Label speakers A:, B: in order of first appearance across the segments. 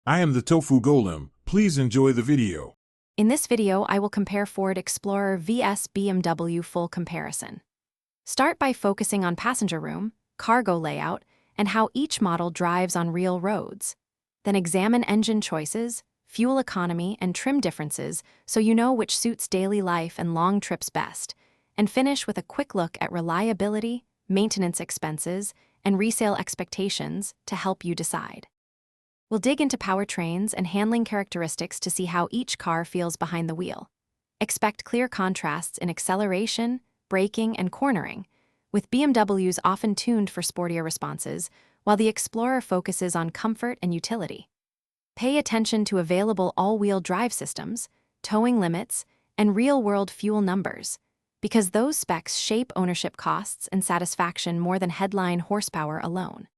A: I am the Tofu Golem. Please enjoy the video.
B: In this video, I will compare Ford Explorer vs BMW full comparison. Start by focusing on passenger room, cargo layout, and how each model drives on real roads. Then examine engine choices, fuel economy, and trim differences so you know which suits daily life and long trips best. And finish with a quick look at reliability, maintenance expenses, and resale expectations to help you decide. We'll dig into powertrains and handling characteristics to see how each car feels behind the wheel. Expect clear contrasts in acceleration, braking, and cornering, with BMWs often tuned for sportier responses, while the Explorer focuses on comfort and utility. Pay attention to available all-wheel drive systems, towing limits, and real-world fuel numbers, because those specs shape ownership costs and satisfaction more than headline horsepower alone.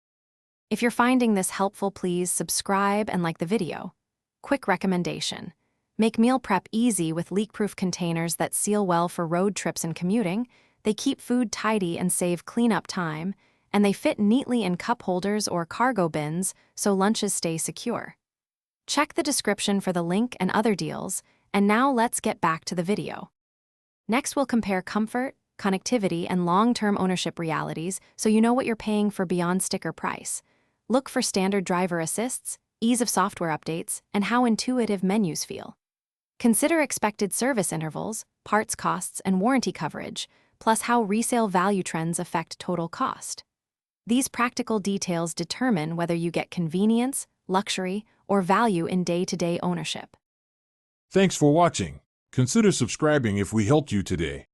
B: If you're finding this helpful, please subscribe and like the video. Quick recommendation: make meal prep easy with leak-proof containers that seal well for road trips and commuting. They keep food tidy and save cleanup time, and they fit neatly in cup holders or cargo bins so lunches stay secure. Check the description for the link and other deals, and now let's get back to the video. Next, we'll compare comfort, connectivity, and long-term ownership realities so you know what you're paying for beyond sticker price. Look for standard driver assists, ease of software updates, and how intuitive menus feel. Consider expected service intervals, parts costs, and warranty coverage, plus how resale value trends affect total cost. These practical details determine whether you get convenience, luxury, or value in day-to-day ownership.
A: Thanks for watching. Consider subscribing if we helped you today.